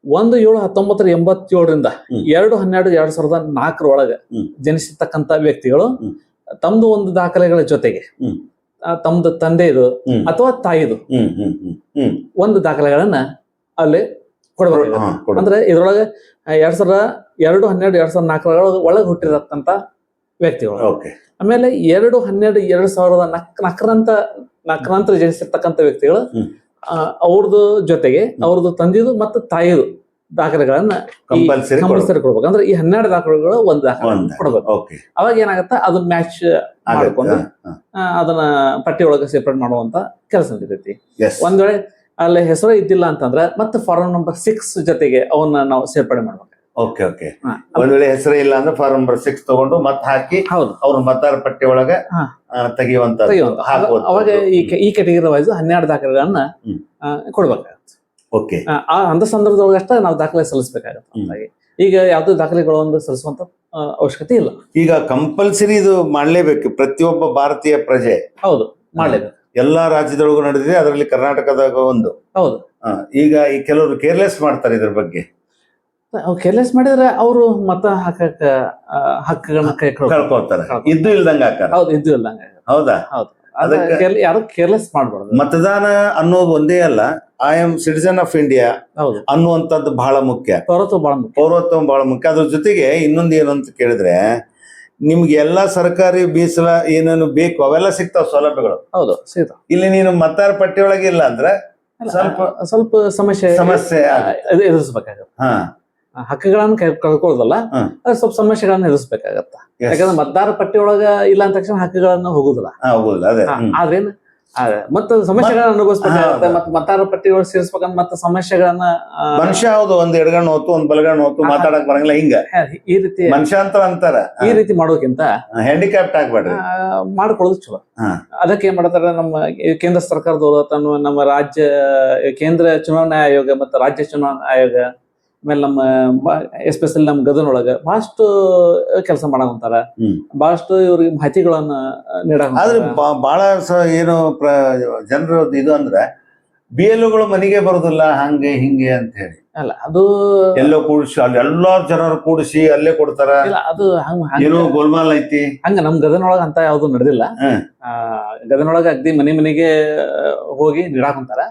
1/7/1987 2/12/2004 ಒಳಗೆ ಜನಿಸಿರ್ತಕ್ಕಂಥ ವ್ಯಕ್ತಿಗಳು ತಮ್ದು ಒಂದು ದಾಖಲೆಗಳ ಜೊತೆಗೆ ತಮ್ದು ತಂದೆದು ಅಥವಾ ತಾಯಿದು ಒಂದು ದಾಖಲೆಗಳನ್ನ ಅಲ್ಲಿ ಕೊಡ್ಬೇಕು. ಅಂದ್ರೆ ಇದ್ರೊಳಗೆ 2/12/2004 ಒಳಗೆ ಹುಟ್ಟಿರತಕ್ಕಂಥ ವ್ಯಕ್ತಿಗಳು. ಆಮೇಲೆ 2/12/2004 ನಂತರ ಜನಿಸಿರ್ತಕ್ಕಂಥ ವ್ಯಕ್ತಿಗಳು ಅವ್ರದ್ದು ಜೊತೆಗೆ ಅವ್ರದ್ದು ತಂದೆದು ಮತ್ತು ತಾಯಿದು ದಾಖಲೆಗಳನ್ನ ಕಂಪಲ್ಸರಿ ಕೊಡ್ಬೇಕು. ಅಂದ್ರೆ ಈ 12 ದಾಖಲೆಗಳು ಒಂದು ದಾಖಲೆ ಕೊಡ್ಬೇಕು. ಅವಾಗ ಏನಾಗತ್ತ ಅದನ್ನ ಮ್ಯಾಚ್ ಮಾಡ್ಕೊಂಡು ಅದನ್ನ ಪಟ್ಟಿ ಒಳಗೆ ಸೆಪರೇಟ್ ಮಾಡುವಂತ ಕೆಲಸ ನಡೀತೈತಿ. ಒಂದ್ ವೇಳೆ ಅಲ್ಲಿ ಹೆಸರು ಇದ್ದಿಲ್ಲ ಅಂತಂದ್ರೆ ಮತ್ತೆ ಫಾರ್ಮ್ ನಂಬರ್ 6 ಜೊತೆಗೆ ಅವನ್ನ ನಾವು ಸೇರ್ಪಡೆ ಮಾಡ್ಬೇಕು. ಒಂದ್ ವೇಳೆ ಹೆಸರೇ ಇಲ್ಲ ಅಂದ್ರೆ ಫಾರ್ಮ್ ನಂಬರ್ 6 ತಗೊಂಡು ಮತ್ತೆ ಹಾಕಿ ಅವ್ರ ಮತದಾರ ಪಟ್ಟಿ ಒಳಗೆ ತೆಗೆಯುವಂತ. ಅವಾಗ ಈ ಕ್ಯಾಟಗರಿ ವೈಸ್ 12 ದಾಖಲೆಗಳನ್ನ ಕೊಡ್ಬೇಕಾಗತ್ತೆ. ಅಂತ ಸಂದರ್ಭದೊಳಗೆ ಅಷ್ಟೇ ನಾವು ದಾಖಲೆ ಸಲ್ಲಿಸಬೇಕಾಗತ್ತೆ. ಈಗ ಯಾವ್ದು ದಾಖಲೆಗಳು ಒಂದು ಸಲ್ಲಿಸುವಂತ ಅವಶ್ಯಕತೆ ಇಲ್ಲ. ಈಗ ಕಂಪಲ್ಸರಿ ಇದು ಮಾಡ್ಲೇಬೇಕು ಪ್ರತಿಯೊಬ್ಬ ಭಾರತೀಯ ಪ್ರಜೆ. ಹೌದು, ಮಾಡ್ಲೇಬೇಕು. ಎಲ್ಲಾ ರಾಜ್ಯದೊಳಗೂ ನಡೆದಿದೆ, ಅದರಲ್ಲಿ ಕರ್ನಾಟಕದಾಗ ಒಂದು. ಹೌದು. ಈಗ ಈ ಕೆಲವರು ಕೇರ್ಲೆಸ್ ಮಾಡ್ತಾರೆ ಇದ್ರ ಬಗ್ಗೆ. ಕೇರ್ಲೆಸ್ ಮಾಡಿದ್ರೆ ಅವರು ಮತ ಹಾಕಕ್ಕ ಹಕ್ಕುಗಳನ್ನ ಕಳ್ಕೊಳ್ತಾರೆ. ಇದ್ದು ಇಲ್ದಂಗ ಹಾಕಾರ. ಹೌದು, ಇದ್ದು ಇಲ್ದಂಗ. ಹೌದಾ? ಹೌದು. ಯಾರು ಕೇರ್ಲೆಸ್ ಮಾಡಬಾರ್ದು. ಮತದಾನ ಅನ್ನೋದು ಒಂದೇ ಅಲ್ಲ, I am citizen of India ಅನ್ನುವಂಥದ್ದು ಬಹಳ ಮುಖ್ಯ. ಪೌರತ್ವ ಬಹಳ ಮುಖ್ಯ. ಅದ್ರ ಜೊತೆಗೆ ಇನ್ನೊಂದು ಏನು ಅಂತ ಕೇಳಿದ್ರೆ, ನಿಮ್ಗೆ ಎಲ್ಲಾ ಸರ್ಕಾರಿ ಮೀಸಲ ಏನೇನು ಬೇಕು ಅವೆಲ್ಲ ಸಿಗ್ತಾವ ಸೌಲಭ್ಯಗಳು. ಹೌದು, ಸಿಗ್ತಾವ. ಇಲ್ಲಿ ನೀನು ಮತದಾರ ಪಟ್ಟಿ ಒಳಗೆ ಇಲ್ಲ ಅಂದ್ರೆ ಸ್ವಲ್ಪ ಸಮಸ್ಯೆ ಎದುರಿಸಬೇಕಾಗತ್ತೆ. ಹಕ್ಕುಗಳನ್ನ ಕಳ್ಕೊಳ್ಳೋದಲ್ಲ, ಸ್ವಲ್ಪ ಸಮಸ್ಯೆಗಳನ್ನ ಎದುರಿಸಬೇಕಾಗತ್ತ. ಯಾಕಂದ್ರೆ ಮತದಾರ ಪಟ್ಟಿ ಒಳಗ ಇಲ್ಲ ಅಂದ ತಕ್ಷಣ ಹಕ್ಕುಗಳನ್ನ ಹೋಗುದಿಲ್ಲ. ಆದ್ರೇನು ಮತ್ತೆ ಸಮಸ್ಯೆಗಳನ್ನ ಅನುಭವಿಸ್ಬೇಕಾಗತ್ತೆ. ಮತ್ತೆ ಮತದಾರ ಪಟ್ಟಿ ಒಳಗೆ ಸೇರಿಸ್ಬೇಕಂದ್ರೆ ಮತ್ತೆ ಸಮಸ್ಯೆಗಳನ್ನ ಮನುಷ್ಯ ಹೌದು, ಒಂದ್ ಎಡಗಣ್ಣು ಹೊತ್ತು ಒಂದ್ ಬಲಗಣ್ಣು ಹೊತ್ತು ಮಾತಾಡಕ್ ಬರಂಗಿಲ್ಲ. ಹಿಂಗ ಈ ರೀತಿ ಮನುಷ್ಯ ಅಂತ ಅಂತಾರ. ಈ ರೀತಿ ಮಾಡೋಕ್ಕಿಂತ ಹ್ಯಾಂಡಿಕ್ಯಾಪ್ಟ್ ಆಗ್ಬೇಡ್ರಿ, ಮಾಡ್ಕೊಳ್ಳೋದು ಚಲೋ. ಅದಕ್ಕೆ ಏನ್ ಮಾಡ್ತಾರೆ ನಮ್ಮ ಕೇಂದ್ರ ಸರ್ಕಾರದವರು ಅಥವಾ ನಮ್ಮ ರಾಜ್ಯ ಕೇಂದ್ರ ಚುನಾವಣಾ ಆಯೋಗ ಮತ್ತು ರಾಜ್ಯ ಚುನಾವಣಾ ಆಯೋಗ, ಆಮೇಲೆ ನಮ್ಮ ಎಸ್ಪೆಷಲಿ ನಮ್ಮ ಗದನೊಳಗ ಬಹಳಷ್ಟು ಕೆಲಸ ಮಾಡಂತಾರ. ಬಹಳಷ್ಟು ಇವ್ರಿಗೆ ಮಾಹಿತಿಗಳನ್ನ ನೀಡಾಕ. ಆದ್ರೆ ಬಹಳ ಏನು ಜನರು ಇದು ಅಂದ್ರೆ BLOಗಳು ಮನೆಗೆ ಬರುದಿಲ್ಲ, ಹಂಗೆ ಹಿಂಗೆ ಅಂತ ಹೇಳಿ. ಅಲ್ಲ, ಅದು ಎಲ್ಲೋ ಕೂಡಿಸಿ ಅಲ್ಲಿ ಎಲ್ಲಾರು ಜನರು ಕೂಡಿಸಿ ಅಲ್ಲೇ ಕೊಡ್ತಾರ. ಅದು ಏನೋ ಗೋಲ್ಮಾಲ್ ಐತಿ. ಹಂಗ ನಮ್ ಗದನೊಳಗ ಅಂತ ಯಾವ್ದು ನಡೆದಿಲ್ಲ. ಗದನೊಳಗ ಅಗ್ದಿ ಮನೆಗೆ ಹೋಗಿ ನೀಡಾಕಂತಾರ.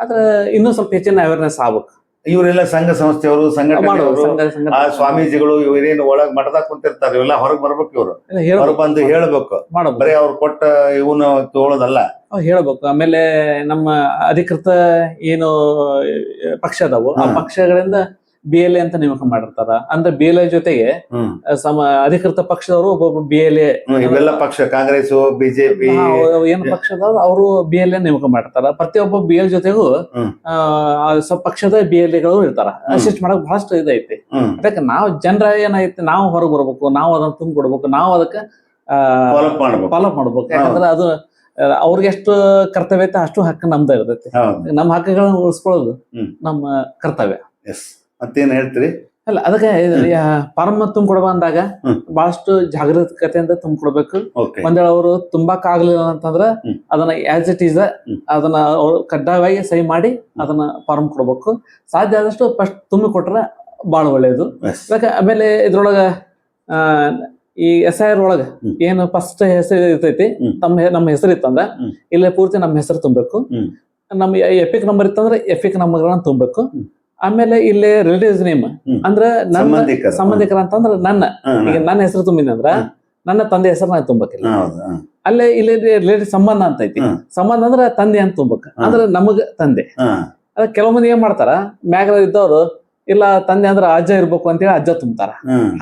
ಆದ್ರೆ ಇನ್ನೂ ಸ್ವಲ್ಪ ಹೆಚ್ಚಿನ ಅವೇರ್ನೆಸ್ ಆಗ್ಬೇಕು. ಇವರೆಲ್ಲ ಸಂಘ ಸಂಸ್ಥೆಯವರು, ಸಂಘಟನೆಯವರು, ಆ ಸ್ವಾಮೀಜಿಗಳು ಇವರೇನು ಒಳಗ್ ಮಠದಾಗ ಕುಂತಿರ್ತಾರೆ, ಇವೆಲ್ಲ ಹೊರಗೆ ಬರ್ಬೇಕು. ಇವರು ಹೊರ ಬಂದು ಹೇಳ್ಬೇಕು. ಬರೀ ಅವ್ರು ಕೊಟ್ಟ ಇವನು ತಗೊಳ್ಳೋದಲ್ಲ, ಹೇಳ್ಬೇಕು. ಆಮೇಲೆ ನಮ್ಮ ಅಧಿಕೃತ ಏನು ಪಕ್ಷ ಅದಾವು, ಆ ಪಕ್ಷಗಳಿಂದ BLA ಅಂತ ನೇಮಕ ಮಾಡಿರ್ತಾರ. ಅಂದ್ರೆ BLA ಜೊತೆಗೆ ಅಧಿಕೃತ ಪಕ್ಷದವರು ಒಬ್ಬೊಬ್ಬರು BLA, ಇವೆಲ್ಲ ಪಕ್ಷ ಕಾಂಗ್ರೆಸ್, ಬಿಜೆಪಿ ಏನು ಪಕ್ಷದವ್ರು ಅವರು BLA ನೇಮಕ ಮಾಡಿರ್ತಾರ. ಪ್ರತಿಯೊಬ್ಬ BL ಜೊತೆಗೂ ಪಕ್ಷದ BLAಗಳು ಇರ್ತಾರ. ಅಸಿಸ್ಟ್ ಮಾಡಕ್ ಬಹಳಷ್ಟು ಇದೈತಿ. ಅದಕ್ಕೆ ನಾವು ಜನರ ಏನೈತಿ, ನಾವು ಹೊರಗೆ ಬರ್ಬೇಕು, ನಾವು ಅದನ್ನ ತುಂಬಿಕೊಡ್ಬೇಕು, ನಾವು ಅದಕ್ಕೆ ಫಾಲೋ ಮಾಡ್ಬೇಕು. ಯಾಕಂದ್ರೆ ಅದು ಅವ್ರಿಗೆ ಎಷ್ಟು ಕರ್ತವ್ಯ ಐತೆ ಅಷ್ಟು ಹಕ್ಕು ನಮ್ದ ಇರ್ತೈತಿ. ನಮ್ಮ ಹಕ್ಕುಗಳನ್ನ ಉಳಿಸ್ಕೊಳ್ಳೋದು ನಮ್ಮ ಕರ್ತವ್ಯ. ಮತ್ತೇನ್ ಹೇಳ್ತೀರಿ? ಅಲ್ಲ, ಅದಕ್ಕೆ ಫಾರ್ಮ್ ತುಂಬಿಕೊಡ್ಬ ಅಂದಾಗ ಬಹಳಷ್ಟು ಜಾಗರೂಕತೆಯಿಂದ ತುಂಬಿಕೊಡ್ಬೇಕು. ಒಂದ್ ವೇಳೆ ಅವರು ತುಂಬಾಕ್ ಆಗ್ಲಿಲ್ಲ ಅಂತಂದ್ರ ಅದನ್ನ ಆಸ್ ಇಟ್ ಈಸ್ ಅದನ್ನ ಅವ್ರು ಕಡ್ಡಾಯವಾಗಿ ಸಹಿ ಮಾಡಿ ಅದನ್ನ ಫಾರ್ಮ್ ಕೊಡ್ಬೇಕು. ಸಾಧ್ಯ ಆದಷ್ಟು ಫಸ್ಟ್ ತುಂಬಿ ಕೊಟ್ರೆ ಬಹಳ ಒಳ್ಳೇದು. ಆಮೇಲೆ ಇದ್ರೊಳಗ ಈ SIR ಒಳಗ ಏನು ಫಸ್ಟ್ ಹೆಸರು ಇರ್ತೈತಿ, ನಮ್ಮ ಹೆಸರು ಇತ್ತಂದ್ರ ಇಲ್ಲೇ ಪೂರ್ತಿ ನಮ್ಮ ಹೆಸರು ತುಂಬಬೇಕು. ನಮ್ ಎಪಿಕ್ ನಂಬರ್ ಇತ್ತಂದ್ರೆ ಎಪಿಕ್ ನಂಬರ್ಗಳನ್ನ ತುಂಬಬೇಕು. ಆಮೇಲೆ ಇಲ್ಲಿ ರಿಲೇಟಿವ್ಸ್ ನೇಮ್ ಅಂದ್ರ ನನ್ನ ಸಂಬಂಧಿಕರ ಅಂತಂದ್ರ ನನ್ನ ಹೆಸರು ತುಂಬಿದ ಅಂದ್ರ ನನ್ನ ತಂದೆ ಹೆಸರು ನಾನು ತುಂಬಬೇಕಿಲ್ಲ. ಅಲ್ಲೇ ಇಲ್ಲಿ ರಿಲೇಟಿವ್ ಸಂಬಂಧ ಅಂತ ಐತಿ. ಸಂಬಂಧ ಅಂದ್ರ ತಂದೆ ಅಂತ ತುಂಬಬೇಕು. ಅಂದ್ರೆ ನಮಗ ತಂದೆ. ಅದ ಕೆಲವು ಮಂದಿ ಏನ್ ಮಾಡ್ತಾರ, ಮ್ಯಾಗ ಇದ್ದವ್ರು ಇಲ್ಲ ತಂದೆ ಅಂದ್ರ ಅಜ್ಜ ಇರ್ಬೇಕು ಅಂತೇಳಿ ಅಜ್ಜ ತುಂಬ್ತಾರ.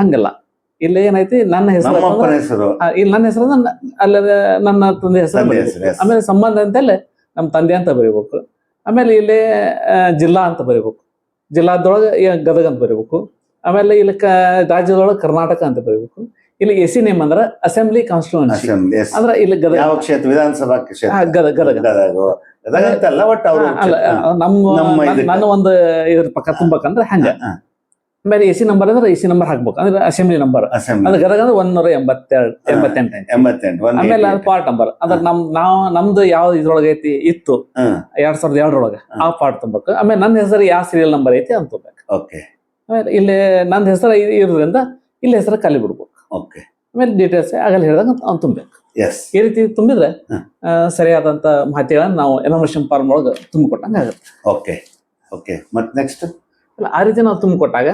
ಹಂಗಲ್ಲ, ಇಲ್ಲಿ ಏನೈತಿ ನನ್ನ ಹೆಸರು, ಇಲ್ಲಿ ನನ್ನ ಹೆಸರು ಅಲ್ಲ ನನ್ನ ತಂದೆ ಹೆಸರು. ಆಮೇಲೆ ಸಂಬಂಧ ಅಂತೇಳಿ ನಮ್ ತಂದೆ ಅಂತ ಬರೀಬೇಕು. ಆಮೇಲೆ ಇಲ್ಲಿ ಜಿಲ್ಲಾ ಅಂತ ಬರೀಬೇಕು. ಜಿಲ್ಲಾದೊಳಗೆ ಗದಗ ಅಂತ ಬರೀಬೇಕು. ಆಮೇಲೆ ಇಲ್ಲಿ ರಾಜ್ಯದೊಳಗೆ ಕರ್ನಾಟಕ ಅಂತ ಬರೀಬೇಕು. ಇಲ್ಲಿ ಎಸಿ ನೇಮ್ ಅಂದ್ರೆ ಅಸೆಂಬ್ಲಿ ಕಾನ್ಸ್ಟಿಟ್ಯೂನ್ಸಿ ಅಂದ್ರೆ ಇಲ್ಲಿ ಗದಗ ಯಾವ ಕ್ಷೇತ್ರ? ವಿಧಾನಸಭಾ ಕ್ಷೇತ್ರ ಗದಗ ಗದಗ ಅಂತಲ್ಲ, ಒಟ್ಟು ಅವ್ರ ಅಲ್ಲ ನನ್ನ ಒಂದು ಇದ್ರ ಪಕ್ಕ ತುಂಬಬೇಕಂದ್ರೆ ಹಂಗ. ಆಮೇಲೆ ಎಸಿ ನಂಬರ್ ಅಂದ್ರೆ ಎಸಿ ನಂಬರ್ ಹಾಕ್ಬೇಕು, ಅಂದ್ರೆ ಅಸೆಂಬ್ಲಿ ನಂಬರ್. ಅಂದ್ರೆ ಗದಗ ಅಂದ್ರೆ 188. ಆಮೇಲೆ ಪಾರ್ಟ್ ನಂಬರ್ ಅಂದ್ರೆ ನಮ್ದು ಯಾವ ಇದ್ರೊಳಗೆ ಐತಿ ಇತ್ತು 2002 ಆ ಪಾರ್ಟ್ ತುಂಬಬೇಕು. ಆಮೇಲೆ ನನ್ನ ಹೆಸರು ಯಾವ ಸೀರಿಯಲ್ ನಂಬರ್ ಐತಿ ಅಂತ ತುಂಬಬೇಕು. ಆಮೇಲೆ ಇಲ್ಲಿ ನನ್ನ ಹೆಸರು ಇರೋದ್ರಿಂದ ಇಲ್ಲಿ ಹೆಸರು ಖಾಲಿ ಬಿಡ್ಬೇಕು. ಆಮೇಲೆ ಡೀಟೇಲ್ಸ್ ಆಗಲ್ಲ ಹೇಳಿದಾಗ ಅವ್ನು ತುಂಬಬೇಕು. ಈ ರೀತಿ ತುಂಬಿದ್ರೆ ಸರಿಯಾದಂತ ಮಾಹಿತಿಗಳನ್ನ ನಾವು ಎನ್ಯುಮರೇಷನ್ ಫಾರ್ಮ್ ಒಳಗೆ ತುಂಬಿಕೊಟ್ಟಂಗೆ ಆಗುತ್ತೆ. ಮತ್ತೆ ನೆಕ್ಸ್ಟ್ ಆ ರೀತಿ ನಾವು ತುಂಬಿಕೊಟ್ಟಾಗ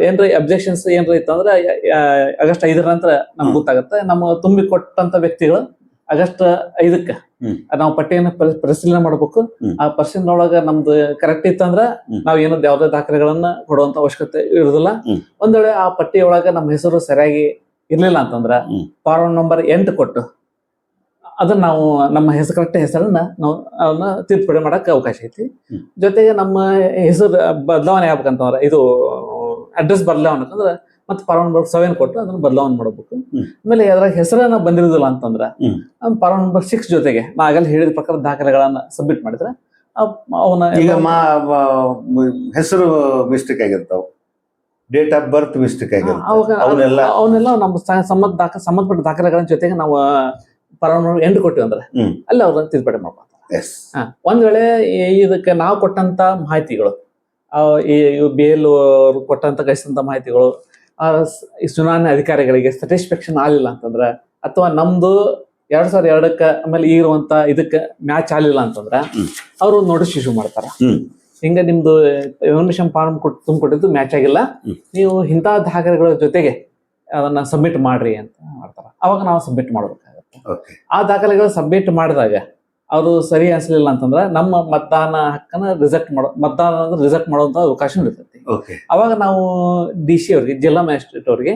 ಏನ್ರ ಅಬ್ಜೆಕ್ಷನ್ಸ್ ಏನ್ರ ಇತ್ತಂದ್ರೆ ಆಗಸ್ಟ್ 5 ನಂತರ ನಮ್ಗೆ ಗೊತ್ತಾಗುತ್ತೆ. ನಮ್ಮ ತುಂಬಿಕೊಟ್ಟಂತ ವ್ಯಕ್ತಿಗಳು ಆಗಸ್ಟ್ 5 ನಾವು ಪಟ್ಟಿಯನ್ನು ಪರಿಶೀಲನೆ ಮಾಡ್ಬೇಕು. ಆ ಪರಿಶೀಲನೆ ಒಳಗ ನಮ್ದು ಕರೆಕ್ಟ್ ಇತ್ತಂದ್ರ ನಾವ್ ಏನೋ ಯಾವ್ದೇ ದಾಖಲೆಗಳನ್ನ ಕೊಡುವಂತ ಅವಶ್ಯಕತೆ ಇರುದಿಲ್ಲ. ಒಂದ್ ವೇಳೆ ಆ ಪಟ್ಟಿಯೊಳಗ ನಮ್ಮ ಹೆಸರು ಸರಿಯಾಗಿ ಇರ್ಲಿಲ್ಲ ಅಂತಂದ್ರ ಫಾರ್ಮ್ ನಂಬರ್ 8 ಕೊಟ್ಟು ಅದನ್ನ ನಾವು ನಮ್ಮ ಹೆಸರು ಕರೆಕ್ಟ್ ಹೆಸರನ್ನ ನಾವು ಅವನ್ನ ತಿದ್ದುಪಡಿ ಮಾಡಕ್ ಅವಕಾಶ ಐತಿ. ಜೊತೆಗೆ ನಮ್ಮ ಹೆಸರು ಬದಲಾವಣೆ ಆಗ್ಬೇಕಂತಂದ್ರ ಇದು ಅಡ್ರೆಸ್ ಬದಲಾವಣೆ ಅಂತಂದ್ರ ಮತ್ತೆ ಫಾರ್ಮ್ ನಂಬರ್ 7 ಕೊಟ್ಟು ಅದನ್ನ ಬದಲಾವಣೆ ಮಾಡಬೇಕು. ಆಮೇಲೆ ಅದ್ರಾಗ ಹೆಸರನ್ನ ಬಂದಿರುದಿಲ್ಲ ಅಂತಂದ್ರ ಫಾರ್ಮ್ ನಂಬರ್ 6 ಜೊತೆಗೆ ನಾ ಆಗಲ್ಲ ಹೇಳಿದ ಪ್ರಕಾರ ದಾಖಲೆಗಳನ್ನ ಸಬ್ಮಿಟ್ ಮಾಡಿದ್ರೆ ಅವನ ಈಗ ಹೆಸರು ಮಿಸ್ಟೇಕ್ ಆಗಿರ್ತಾವ, ಡೇಟ್ ಆಫ್ ಬರ್ತ್ ಮಿಸ್ಟೇಕ್ ಆಗಿರ್ತಾವ, ಅವನ್ನೆಲ್ಲ ನಮ್ಮ ಸಂಬಂಧಪಟ್ಟ ದಾಖಲೆಗಳ ಜೊತೆಗೆ ನಾವು ಫಾರ್ಮ್ ನಂಬರ್ 8 ಕೊಟ್ಟಿವಿ ಅಂದ್ರೆ ಅಲ್ಲಿ ಅವ್ರನ್ನ ತಿದ್ದುಪಡಿ ಮಾಡ್ಕೊತಾರೆ. ಒಂದ್ ವೇಳೆ ಇದಕ್ಕೆ ನಾವು ಕೊಟ್ಟಂತ ಮಾಹಿತಿಗಳು BL ಅವರು ಕೊಟ್ಟಂತ ಕಳಿಸಿದಂತ ಮಾಹಿತಿಗಳು ಚುನಾವಣೆ ಅಧಿಕಾರಿಗಳಿಗೆ ಸ್ಯಾಟಿಸ್ಫ್ಯಾಕ್ಷನ್ ಆಗಲಿಲ್ಲ ಅಂತಂದ್ರ, ಅಥವಾ ನಮ್ದು 2002 ಆಮೇಲೆ ಇರುವಂತ ಇದಕ್ಕೆ ಮ್ಯಾಚ್ ಆಗಲಿಲ್ಲ ಅಂತಂದ್ರ ಅವರು ನೋಟಿಸ್ ಇಶ್ಯೂ ಮಾಡ್ತಾರ. ಹಿಂಗ ನಿಮ್ದು ಎನ್ಯುಮರೇಷನ್ ಫಾರ್ಮ್ ತುಂಬಿಕೊಟ್ಟಿದ್ದು ಮ್ಯಾಚ್ ಆಗಿಲ್ಲ, ನೀವು ಇಂಥ ದಾಖಲೆಗಳ ಜೊತೆಗೆ ಅದನ್ನ ಸಬ್ಮಿಟ್ ಮಾಡ್ರಿ ಅಂತ ಮಾಡ್ತಾರ. ಅವಾಗ ನಾವು ಸಬ್ಮಿಟ್ ಮಾಡ್ಬೇಕಾಗುತ್ತೆ. ಆ ದಾಖಲೆಗಳು ಸಬ್ಮಿಟ್ ಮಾಡಿದಾಗ ಅವರು ಸರಿ ಅನ್ಸಲಿಲ್ಲ ಅಂತಂದ್ರೆ ನಮ್ಮ ಮತದಾನ ಹಕ್ಕನ್ನ ರಿಜೆಕ್ಟ್ ಮಾಡುವಂತ ಅವಕಾಶ ಇರ್ತೈತಿ. ಅವಾಗ ನಾವು DC ಅವ್ರಿಗೆ, ಜಿಲ್ಲಾ ಮ್ಯಾಜಿಸ್ಟ್ರೇಟ್ ಅವ್ರಿಗೆ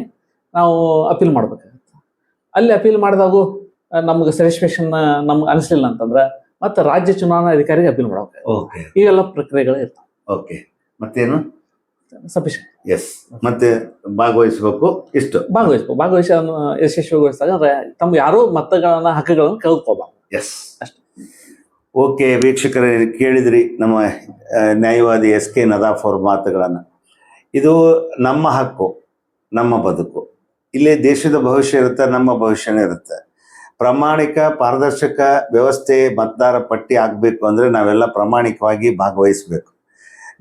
ನಾವು ಅಪೀಲ್ ಮಾಡ್ಬೇಕಾಗುತ್ತೆ. ಅಲ್ಲಿ ಅಪೀಲ್ ಮಾಡಿದಾಗೂ ನಮ್ಗೆ ಸ್ಯಾಟಿಸ್ಫ್ಯಾಕ್ಷನ್ ನಮ್ಗೆ ಅನಿಸ್ಲಿಲ್ಲ ಅಂತಂದ್ರೆ ಮತ್ತೆ ರಾಜ್ಯ ಚುನಾವಣಾ ಅಧಿಕಾರಿಗೆ ಅಪೀಲ್ ಮಾಡಬೇಕು. ಇವೆಲ್ಲ ಪ್ರಕ್ರಿಯೆಗಳು ಇರ್ತಾವೆ. ಮತ್ತೇನು ಸಫಿಷಿಯಂಟ್. ಮತ್ತೆ ಭಾಗವಹಿಸಬೇಕು, ಇಷ್ಟು ಭಾಗವಹಿಸಿ ಯಶಸ್ವಿಗೊಳಿಸಿದಾಗ ಅಂದ್ರೆ ತಮ್ಗೆ ಯಾರು ಮತಗಳನ್ನ ಹಕ್ಕುಗಳನ್ನು ಕಳೆದುಕೋಬಾರ್ದು. ಅಷ್ಟೇ. ವೀಕ್ಷಕರೇ, ಕೇಳಿದ್ರಿ ನಮ್ಮ ನ್ಯಾಯವಾದಿ SK ನದಾಫ್ ಅವ್ರ ಮಾತುಗಳನ್ನು. ಇದು ನಮ್ಮ ಹಕ್ಕು, ನಮ್ಮ ಬದುಕು. ಇಲ್ಲಿ ದೇಶದ ಭವಿಷ್ಯ ಇರುತ್ತೆ, ನಮ್ಮ ಭವಿಷ್ಯನೇ ಇರುತ್ತೆ. ಪ್ರಾಮಾಣಿಕ ಪಾರದರ್ಶಕ ವ್ಯವಸ್ಥೆ ಮತದಾರ ಪಟ್ಟಿ ಆಗಬೇಕು ಅಂದರೆ ನಾವೆಲ್ಲ ಪ್ರಾಮಾಣಿಕವಾಗಿ ಭಾಗವಹಿಸಬೇಕು.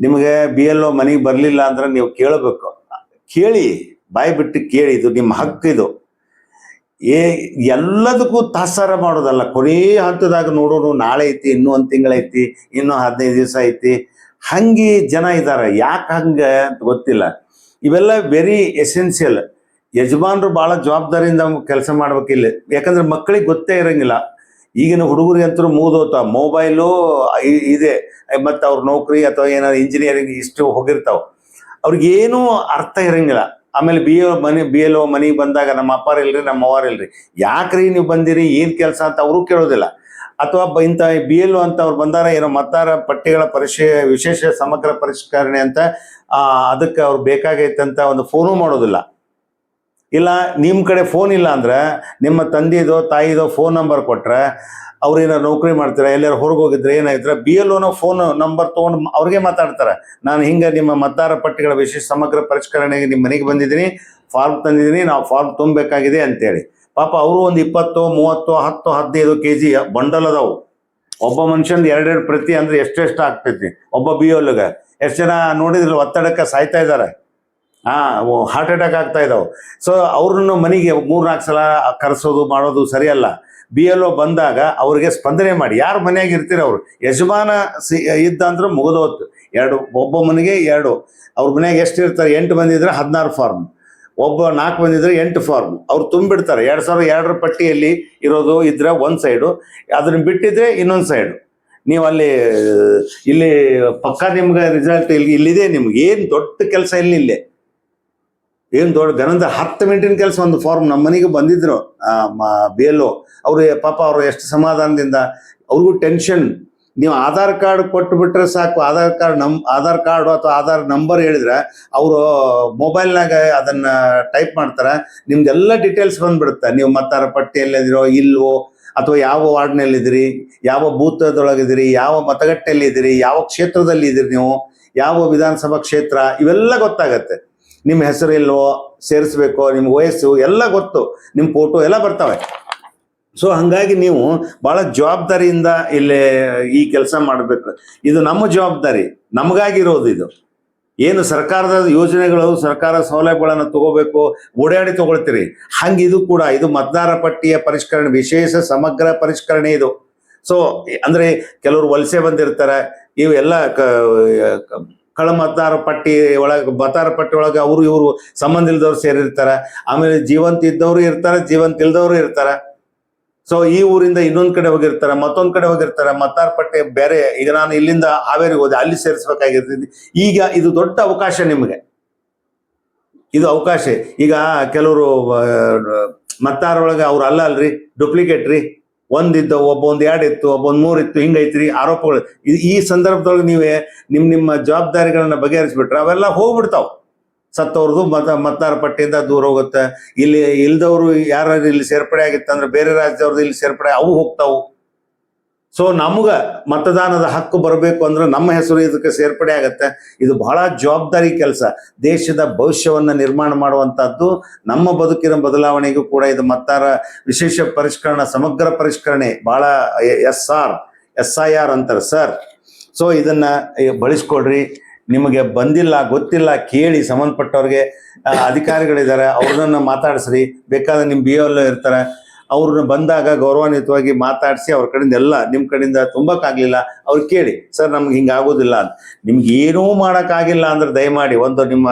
ನಿಮಗೆ BLO ಮನೆಗೆ ಬರಲಿಲ್ಲ ಅಂದ್ರೆ ನೀವು ಕೇಳಬೇಕು, ಕೇಳಿ, ಬಾಯಿ ಬಿಟ್ಟು ಕೇಳಿ, ಇದು ನಿಮ್ಮ ಹಕ್ಕು. ಇದು ಎಲ್ಲದಕ್ಕೂ ತಾತ್ಸಾರ ಮಾಡೋದಲ್ಲ. ಕೊನೇ ಹಂತದಾಗ ನೋಡೋನು, ನಾಳೆ ಐತಿ, ಇನ್ನೂ 1 ತಿಂಗಳೈತಿ, ಇನ್ನೂ 15 ದಿವಸ ಐತಿ, ಹಂಗೆ ಜನ ಇದ್ದಾರೆ. ಯಾಕೆ ಹಂಗೆ ಅಂತ ಗೊತ್ತಿಲ್ಲ. ಇವೆಲ್ಲ ವೆರಿ ಎಸೆನ್ಷಿಯಲ್. ಯಜಮಾನರು ಭಾಳ ಜವಾಬ್ದಾರಿಯಿಂದ ಕೆಲಸ ಮಾಡ್ಬೇಕಿಲ್ಲ, ಯಾಕಂದ್ರೆ ಮಕ್ಕಳಿಗೆ ಗೊತ್ತೇ ಇರಂಗಿಲ್ಲ. ಈಗಿನ ಹುಡುಗರಿಗೆ ಅಂತೂ ಮೂದೋತ ಮೊಬೈಲು ಇದೆ, ಮತ್ತು ಅವ್ರ ನೌಕರಿ ಅಥವಾ ಏನಾದ್ರು ಇಂಜಿನಿಯರಿಂಗ್ ಇಷ್ಟು ಹೋಗಿರ್ತಾವ, ಅವ್ರಿಗೇನೂ ಅರ್ಥ ಇರಂಗಿಲ್ಲ. ಆಮೇಲೆ BLO ಮನೆಗೆ ಬಂದಾಗ ನಮ್ಮ ಅಪ್ಪಾರ ಇಲ್ರಿ, ನಮ್ಮ ಅವ್ವಾರ ಇಲ್ರಿ, ಯಾಕ್ರಿ ನೀವು ಬಂದಿರಿ, ಏನು ಕೆಲಸ ಅಂತ ಅವರು ಕೇಳೋದಿಲ್ಲ. ಅಥವಾ ಇಂಥ BLO ಅಂತ ಅವ್ರು ಬಂದಾರ, ಏನೋ ಮತದಾರ ಪಟ್ಟಿಗಳ ವಿಶೇಷ ಸಮಗ್ರ ಪರಿಷ್ಕರಣೆ ಅಂತ ಅದಕ್ಕೆ ಅವ್ರು ಬೇಕಾಗೈತಂತ ಒಂದು ಫೋನು ಮಾಡೋದಿಲ್ಲ. ಇಲ್ಲ ನಿಮ್ಮ ಕಡೆ ಫೋನ್ ಇಲ್ಲ ಅಂದ್ರೆ ನಿಮ್ಮ ತಂದೆದೋ ತಾಯಿದೋ ಫೋನ್ ನಂಬರ್ ಕೊಟ್ರೆ ಅವ್ರೇನಾರು ನೌಕರಿ ಮಾಡ್ತಾರೆ, ಎಲ್ಲಾರು ಹೊರಗೆ ಹೋಗಿದ್ರೆ ಏನಾಗಿದ್ರೆ BLOನ ಫೋನ್ ನಂಬರ್ ತೊಗೊಂಡು ಅವ್ರಿಗೆ ಮಾತಾಡ್ತಾರೆ. ನಾನು ಹಿಂಗೆ ನಿಮ್ಮ ಮತದಾರ ಪಟ್ಟಿಗಳ ವಿಶೇಷ ಸಮಗ್ರ ಪರಿಷ್ಕರಣೆಗೆ ನಿಮ್ಮ ಮನೆಗೆ ಬಂದಿದ್ದೀನಿ, ಫಾರ್ಮ್ ತಂದಿದ್ದೀನಿ, ನಾವು ಫಾರ್ಮ್ ತುಂಬಬೇಕಾಗಿದೆ ಅಂತೇಳಿ. ಪಾಪ ಅವರು ಒಂದು 20, 30, 10, 15 kg ಬಂಡಲ್ ಅದಾವು. ಒಬ್ಬ ಮನುಷ್ಯಂದು 2 ಪ್ರತಿ ಅಂದ್ರೆ ಎಷ್ಟು ಆಗ್ತೈತಿ ಒಬ್ಬ BLOಗೆ. ಎಷ್ಟು ಜನ ನೋಡಿದ್ರೆ ಒತ್ತಡಕ್ಕೆ ಸಾಯ್ತಾ ಇದ್ದಾರೆ, ಹಾರ್ಟ್ ಅಟ್ಯಾಕ್ ಆಗ್ತಾ ಇದಾವೆ. ಸೊ ಅವ್ರನ್ನ ಮನೆಗೆ 3-4 ಸಲ ಕರೆಸೋದು ಮಾಡೋದು ಸರಿಯಲ್ಲ. BLO ಬಂದಾಗ ಅವ್ರಿಗೆ ಸ್ಪಂದನೆ ಮಾಡಿ. ಯಾರು ಮನೆಯಾಗ ಇರ್ತೀರ ಅವ್ರು ಯಜಮಾನ ಇದ್ದ ಅಂದ್ರೆ ಮುಗಿದೋತ್ತು. 2 ಒಬ್ಬ ಮನೆಗೆ 2, ಅವ್ರ ಮನೆಯಾಗ ಎಷ್ಟು ಇರ್ತಾರೆ, 8 ಮಂದಿ ಇದ್ರೆ 16 ಫಾರ್ಮ್, ಒಬ್ಬ 4 ಮಂದಿ ಇದ್ರೆ 8 ಫಾರ್ಮ್ ಅವ್ರು ತುಂಬಿಡ್ತಾರೆ. 2002 ಪಟ್ಟಿಯಲ್ಲಿ ಇರೋದು ಇದ್ರೆ ಒಂದು ಸೈಡು, ಅದನ್ನ ಬಿಟ್ಟಿದ್ರೆ ಇನ್ನೊಂದು ಸೈಡು. ನೀವು ಇಲ್ಲಿ ಪಕ್ಕ ನಿಮ್ಗೆ ರಿಸಲ್ಟ್ ಇಲ್ಲಿದೆ. ನಿಮ್ಗೆ ಏನು ದೊಡ್ಡ ಕೆಲಸ ಇಲ್ಲೇ, ಏನು ದೊಡ್ಡ ಗಣದ 10 ಮಿನಿಟಿನ ಕೆಲಸ. ಒಂದು ಫಾರ್ಮ್ ನಮ್ಮ ಮನೆಗೆ ಬಂದಿದ್ರು, BLO ಅವರು ಪಾಪ ಅವರು ಎಷ್ಟು ಸಮಾಧಾನದಿಂದ, ಅವ್ರಿಗೂ ಟೆನ್ಷನ್, ನೀವು ಆಧಾರ್ ಕಾರ್ಡ್ ಕೊಟ್ಟು ಬಿಟ್ರೆ ಸಾಕು. ಆಧಾರ್ ಕಾರ್ಡ್ ಅಥವಾ ಆಧಾರ್ ನಂಬರ್ ಹೇಳಿದ್ರೆ ಅವರು ಮೊಬೈಲ್ನಾಗ ಅದನ್ನ ಟೈಪ್ ಮಾಡ್ತಾರೆ, ನಿಮ್ದೆಲ್ಲ ಡೀಟೇಲ್ಸ್ ಬಂದ್ಬಿಡುತ್ತೆ. ನೀವು ಮತದಾರ ಪಟ್ಟಿಯಲ್ಲಿದ್ದೀರೋ ಇಲ್ವೋ, ಅಥವಾ ಯಾವ ವಾರ್ಡ್ನಲ್ಲಿದ್ದೀರಿ, ಯಾವ ಬೂತದೊಳಗಿದ್ದೀರಿ, ಯಾವ ಮತಗಟ್ಟೆಯಲ್ಲಿದ್ದೀರಿ, ಯಾವ ಕ್ಷೇತ್ರದಲ್ಲಿ ಇದ್ದೀರಿ, ನೀವು ಯಾವ ವಿಧಾನಸಭಾ ಕ್ಷೇತ್ರ, ಇವೆಲ್ಲ ಗೊತ್ತಾಗತ್ತೆ. ನಿಮ್ಮ ಹೆಸರು ಇಲ್ವೋ ಸೇರಿಸ್ಬೇಕು, ನಿಮ್ಮ ವಯಸ್ಸು ಎಲ್ಲ ಗೊತ್ತು, ನಿಮ್ಮ ಫೋಟೋ ಎಲ್ಲ ಬರ್ತವೆ. ಸೊ ಹಾಗಾಗಿ ನೀವು ಭಾಳ ಜವಾಬ್ದಾರಿಯಿಂದ ಇಲ್ಲಿ ಈ ಕೆಲಸ ಮಾಡಬೇಕು. ಇದು ನಮ್ಮ ಜವಾಬ್ದಾರಿ, ನಮಗಾಗಿರೋದು ಇದು. ಏನು ಸರ್ಕಾರದ ಯೋಜನೆಗಳು, ಸರ್ಕಾರ ಸೌಲಭ್ಯಗಳನ್ನು ತಗೋಬೇಕು, ಓಡಾಡಿ ತಗೊಳ್ತೀರಿ, ಹಂಗೆ ಇದು ಕೂಡ ಇದು ಮತದಾರ ಪಟ್ಟಿಯ ಪರಿಷ್ಕರಣೆ, ವಿಶೇಷ ಸಮಗ್ರ ಪರಿಷ್ಕರಣೆ ಇದು. ಸೊ ಅಂದ್ರೆ ಕೆಲವರು ವಲಸೆ ಬಂದಿರ್ತಾರೆ, ಇವೆಲ್ಲ ಕಳ ಮತದಾರ ಪಟ್ಟಿ ಒಳಗೆ ಅವರು ಇವರು ಸಂಬಂಧ ಇಲ್ದವ್ರು ಸೇರಿರ್ತಾರೆ. ಆಮೇಲೆ ಜೀವಂತ ಇದ್ದವರು ಇರ್ತಾರೆ, ಜೀವಂತ ಇಲ್ದವರು ಇರ್ತಾರೆ. ಸೊ ಈ ಊರಿಂದ ಇನ್ನೊಂದ್ ಕಡೆ ಹೋಗಿರ್ತಾರೆ, ಮತ್ತೊಂದ್ ಕಡೆ ಹೋಗಿರ್ತಾರೆ, ಮತದಾರ ಪಟ್ಟಿ ಬೇರೆ. ಈಗ ನಾನು ಇಲ್ಲಿಂದ ಹಾವೇರಿಗೆ ಹೋದೆ, ಅಲ್ಲಿ ಸೇರಿಸ್ಬೇಕಾಗಿರ್ತೀನಿ. ಈಗ ಇದು ದೊಡ್ಡ ಅವಕಾಶ ನಿಮಗೆ, ಇದು ಅವಕಾಶ. ಈಗ ಕೆಲವರು ಮತದಾರ ಒಳಗೆ ಅವ್ರು ಅಲ್ರಿ, ಡೂಪ್ಲಿಕೇಟ್ ರೀ, ಒಂದಿದ್ದು ಒಬ್ಬ ಒಂದ್ 2 ಇತ್ತು, ಒಬ್ಬ 3 ಇತ್ತು, ಹಿಂಗೈತ್ರಿ ಆರೋಪಗಳು. ಈ ಸಂದರ್ಭದೊಳಗೆ ನೀವೇ ನಿಮ್ಮ ಜವಾಬ್ದಾರಿಗಳನ್ನ ಬಗೆಹರಿಸ್ಬಿಟ್ರೆ ಅವೆಲ್ಲ ಹೋಗ್ಬಿಡ್ತಾವ. ಸತ್ತವ್ರದ್ದು ಮತದಾರ ಪಟ್ಟಿಯಿಂದ ದೂರ ಹೋಗುತ್ತೆ. ಇಲ್ಲಿ ಇಲ್ದವ್ರು ಯಾರು ಇಲ್ಲಿ ಸೇರ್ಪಡೆ ಆಗಿತ್ತಂದ್ರೆ ಬೇರೆ ರಾಜ್ಯದವ್ರದ್ದು ಇಲ್ಲಿ ಸೇರ್ಪಡೆ ಅವು ಹೋಗ್ತಾವು. ಸೊ ನಮ್ಗ ಮತದಾನದ ಹಕ್ಕು ಬರಬೇಕು ಅಂದ್ರೆ ನಮ್ಮ ಹೆಸರು ಇದಕ್ಕೆ ಸೇರ್ಪಡೆ ಆಗತ್ತೆ. ಇದು ಬಹಳ ಜವಾಬ್ದಾರಿ ಕೆಲಸ. ದೇಶದ ಭವಿಷ್ಯವನ್ನ ನಿರ್ಮಾಣ ಮಾಡುವಂತಹದ್ದು, ನಮ್ಮ ಬದುಕಿನ ಬದಲಾವಣೆಗೂ ಕೂಡ ಇದು ಮತದಾರ ವಿಶೇಷ ಪರಿಷ್ಕರಣ, ಸಮಗ್ರ ಪರಿಷ್ಕರಣೆ, ಬಹಳ SIR ಅಂತಾರೆ ಸರ್. ಸೊ ಇದನ್ನ ಬಳಸ್ಕೊಡ್ರಿ. ನಿಮಗೆ ಬಂದಿಲ್ಲ, ಗೊತ್ತಿಲ್ಲ, ಕೇಳಿ ಸಂಬಂಧಪಟ್ಟವ್ರಿಗೆ, ಅಧಿಕಾರಿಗಳಿದ್ದಾರೆ ಅವ್ರನ್ನ ಮಾತಾಡಿಸ್ರಿ. ಬೇಕಾದ್ರೆ ನಿಮ್ಮ BLO ಇರ್ತಾರೆ, ಅವ್ರನ್ನ ಬಂದಾಗ ಗೌರವಾನ್ವಿತವಾಗಿ ಮಾತಾಡಿಸಿ ಅವ್ರ ಕಡೆಯಿಂದ ಎಲ್ಲ ನಿಮ್ಮ ಕಡೆಯಿಂದ ತುಂಬಕ್ಕಾಗ್ಲಿಲ್ಲ ಅವ್ರು ಕೇಳಿ, ಸರ್ ನಮ್ಗೆ ಹಿಂಗಾಗೋದಿಲ್ಲ ಅಂತ. ನಿಮ್ಗೆ ಏನೂ ಮಾಡೋಕ್ಕಾಗಿಲ್ಲ ಅಂದ್ರೆ ದಯಮಾಡಿ ಒಂದು ನಿಮ್ಮ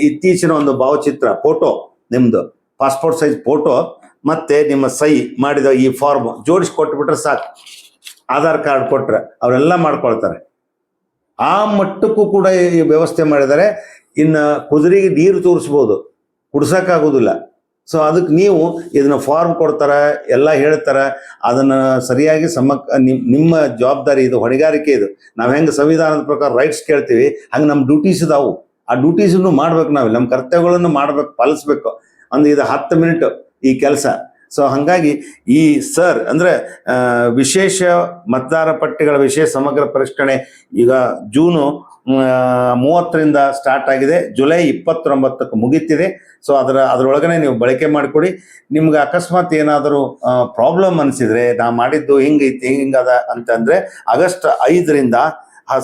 ಇತ್ತೀಚಿನ ಒಂದು ಭಾವಚಿತ್ರ ಫೋಟೋ, ನಿಮ್ದು ಪಾಸ್ಪೋರ್ಟ್ ಸೈಜ್ ಫೋಟೋ ಮತ್ತೆ ನಿಮ್ಮ ಸಹಿ ಮಾಡಿದ ಈ ಫಾರ್ಮ್ ಜೋಡಿಸಿ ಕೊಟ್ಬಿಟ್ರೆ ಸಾಕು. ಆಧಾರ್ ಕಾರ್ಡ್ ಕೊಟ್ರೆ ಅವರೆಲ್ಲ ಮಾಡ್ಕೊಳ್ತಾರೆ. ಆ ಮಟ್ಟಕ್ಕೂ ಕೂಡ ಈ ವ್ಯವಸ್ಥೆ ಮಾಡಿದ್ದಾರೆ. ಇನ್ನು ಕುದುರೆಗೆ ನೀರು ತೋರಿಸ್ಬೋದು, ಕುಡ್ಸಕ್ಕಾಗೋದಿಲ್ಲ. ಸೊ ಅದಕ್ಕೆ ನೀವು ಇದನ್ನ ಫಾರ್ಮ್ ಕೊಡ್ತಾರೆ, ಎಲ್ಲ ಹೇಳ್ತಾರೆ, ಅದನ್ನ ಸರಿಯಾಗಿ ನಿಮ್ಮ ಜವಾಬ್ದಾರಿ ಇದು, ಹೊಣೆಗಾರಿಕೆ ಇದು. ನಾವು ಹೆಂಗೆ ಸಂವಿಧಾನದ ಪ್ರಕಾರ ರೈಟ್ಸ್ ಕೇಳ್ತೀವಿ, ಹಂಗೆ ನಮ್ಮ ಡ್ಯೂಟೀಸ್ ಇದಾವು. ಆ ಡ್ಯೂಟೀಸನ್ನು ಮಾಡ್ಬೇಕು, ನಾವು ನಮ್ಮ ಕರ್ತವ್ಯಗಳನ್ನು ಮಾಡ್ಬೇಕು, ಪಾಲಿಸ್ಬೇಕು. ಇದು 10 ಮಿನಿಟ್ ಈ ಕೆಲಸ. ಸೊ ಹಾಗಾಗಿ ಈ ಸರ್ ಅಂದ್ರೆ ವಿಶೇಷ ಮತದಾರ ಪಟ್ಟಿಗಳ ವಿಶೇಷ ಸಮಗ್ರ ಪರಿಷ್ಕರಣೆ ಈಗ ಜೂನು 30ರಿಂದ ಸ್ಟಾರ್ಟ್ ಆಗಿದೆ, ಜುಲೈ 29ಕ್ಕೆ ಮುಗೀತಿದೆ. ಸೊ ಅದರೊಳಗನೆ ನೀವು ಬಳಕೆ ಮಾಡಿಕೊಡಿ. ನಿಮ್ಗೆ ಅಕಸ್ಮಾತ್ ಏನಾದರೂ ಪ್ರಾಬ್ಲಮ್ ಅನಿಸಿದ್ರೆ, ನಾ ಮಾಡಿದ್ದು ಹಿಂಗೈತಿ ಹಿಂಗದ ಅಂತಂದ್ರೆ ಆಗಸ್ಟ್ 5ರಿಂದ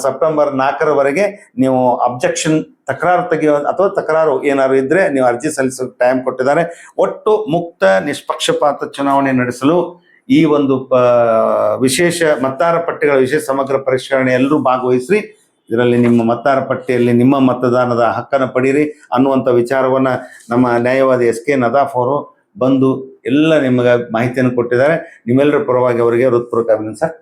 ಸೆಪ್ಟೆಂಬರ್ 4ರವರೆಗೆ ನೀವು ಅಬ್ಜೆಕ್ಷನ್, ತಕರಾರು ತೆಗೆಯೋ ಅಥವಾ ತಕರಾರು ಏನಾದ್ರು ಇದ್ರೆ ನೀವು ಅರ್ಜಿ ಸಲ್ಲಿಸೋ ಟೈಮ್ ಕೊಟ್ಟಿದ್ದಾರೆ. ಒಟ್ಟು ಮುಕ್ತ ನಿಷ್ಪಕ್ಷಪಾತ ಚುನಾವಣೆ ನಡೆಸಲು ಈ ಒಂದು ವಿಶೇಷ ಮತದಾರ ಪಟ್ಟಿಗಳ ವಿಶೇಷ ಸಮಗ್ರ ಪರಿಷ್ಕರಣೆ ಎಲ್ಲರೂ ಭಾಗವಹಿಸ್ರಿ. ಇದರಲ್ಲಿ ನಿಮ್ಮ ಮತದಾರ ಪಟ್ಟಿಯಲ್ಲಿ ನಿಮ್ಮ ಮತದಾನದ ಹಕ್ಕನ್ನು ಪಡೀರಿ ಅನ್ನುವಂಥ ವಿಚಾರವನ್ನ ನಮ್ಮ ನ್ಯಾಯವಾದಿ SK ನದಾಫ್ ಅವರು ಬಂದು ಎಲ್ಲ ನಿಮಗೆ ಮಾಹಿತಿಯನ್ನು ಕೊಟ್ಟಿದ್ದಾರೆ. ನಿಮ್ಮೆಲ್ಲರ ಪರವಾಗಿ ಅವರಿಗೆ ಹೃತ್ಪೂರ್ವಕ ಅಭಿನಂದನೆ ಸರ್.